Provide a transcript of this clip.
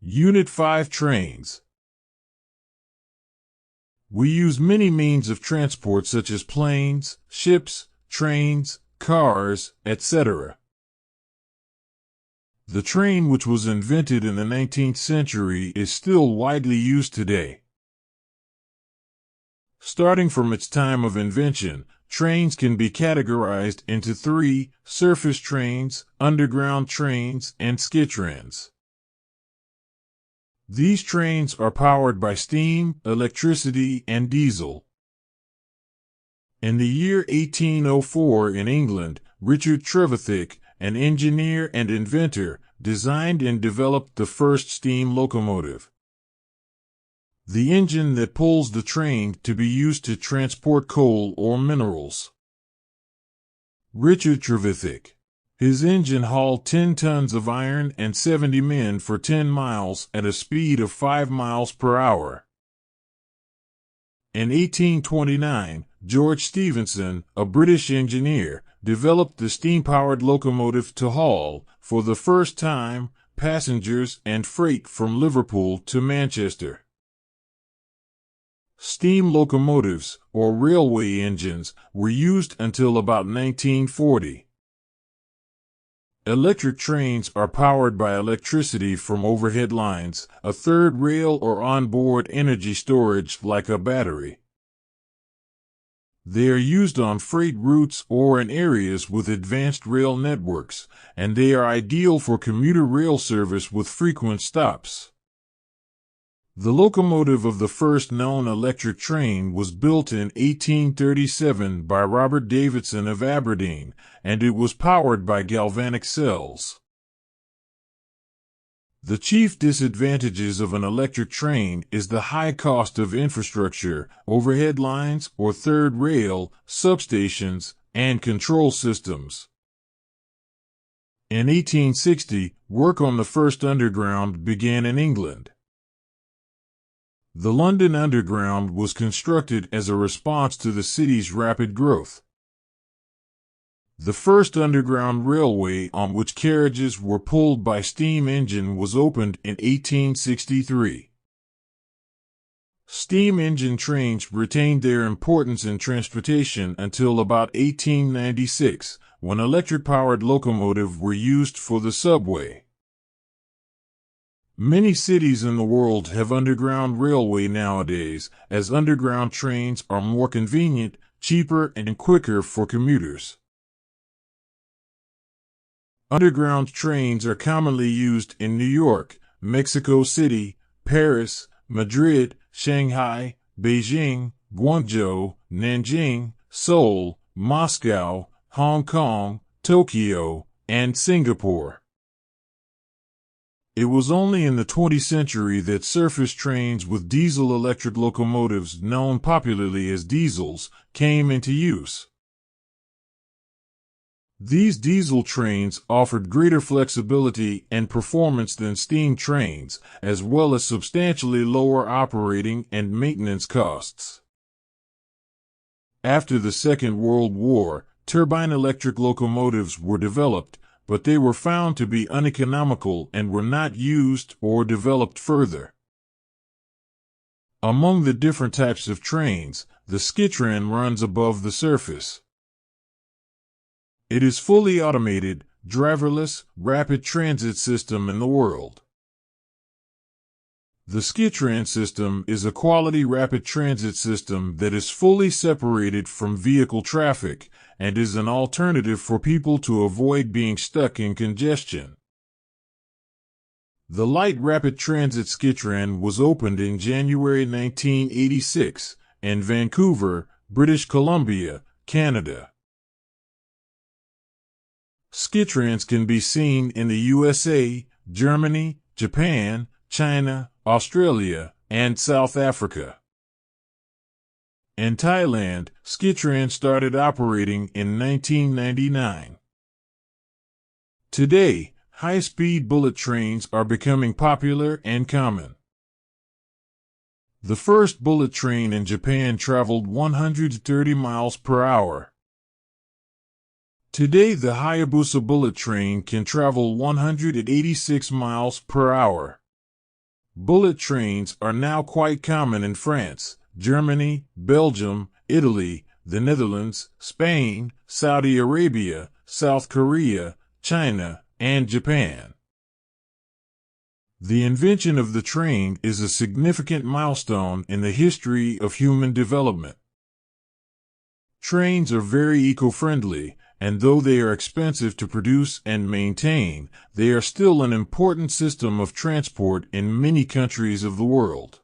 Unit 5 Trains. We use many means of transport such as planes, ships, trains, cars, etc. The train, which was invented in the 19th century, is still widely used today. Starting from its time of invention, trains can be categorized into three: surface trains, underground trains, and skitrans. These trains are powered by steam, electricity, and diesel. In the year 1804 in England, Richard Trevithick, an engineer and inventor, designed and developed the first steam locomotive. The engine that pulls the train to be used to transport coal or minerals. Richard Trevithick. His engine hauled 10 tons of iron and 70 men for 10 miles at a speed of 5 miles per hour. In 1829, George Stephenson, a British engineer, developed the steam-powered locomotive to haul, for the first time, passengers and freight from Liverpool to Manchester. Steam locomotives, or railway engines, were used until about 1940. Electric trains are powered by electricity from overhead lines, a third rail or onboard energy storage like a battery. They are used on freight routes or in areas with advanced rail networks, and they are ideal for commuter rail service with frequent stops. The locomotive of the first known electric train was built in 1837 by Robert Davidson of Aberdeen, and it was powered by galvanic cells. The chief disadvantages of an electric train is the high cost of infrastructure, overhead lines or third rail, substations, and control systems. In 1860, work on the first Underground began in England. The London Underground was constructed as a response to the city's rapid growth. The first underground railway on which carriages were pulled by steam engine was opened in 1863. Steam engine trains retained their importance in transportation until about 1896, when electric-powered locomotives were used for the subway. Many cities in the world have underground railway nowadays, as underground trains are more convenient, cheaper, and quicker for commuters. Underground trains are commonly used in New York, Mexico City, Paris, Madrid, Shanghai, Beijing, Guangzhou, Nanjing, Seoul, Moscow, Hong Kong, Tokyo, and Singapore. It was only in the 20th century that surface trains with diesel-electric locomotives, known popularly as diesels, came into use. These diesel trains offered greater flexibility and performance than steam trains, as well as substantially lower operating and maintenance costs. After the Second World War, turbine electric locomotives were developed, but they were found to be uneconomical and were not used or developed further. Among the different types of trains, the skitran runs above the surface. It is fully automated, driverless, rapid transit system in the world. The skitran system is a quality rapid transit system that is fully separated from vehicle traffic and is an alternative for people to avoid being stuck in congestion. The light rapid transit skitran was opened in January 1986 in Vancouver, British Columbia, Canada. Skitrans can be seen in the USA, Germany, Japan, China, Australia, and South Africa. In Thailand, skitran started operating in 1999. Today, high-speed bullet trains are becoming popular and common. The first bullet train in Japan traveled 130 miles per hour. Today, the Hayabusa bullet train can travel 186 miles per hour. Bullet trains are now quite common in France, Germany, Belgium, Italy, the Netherlands, Spain, Saudi Arabia, South Korea, China, and Japan. The invention of the train is a significant milestone in the history of human development. Trains are very eco-friendly, and though they are expensive to produce and maintain, they are still an important system of transport in many countries of the world.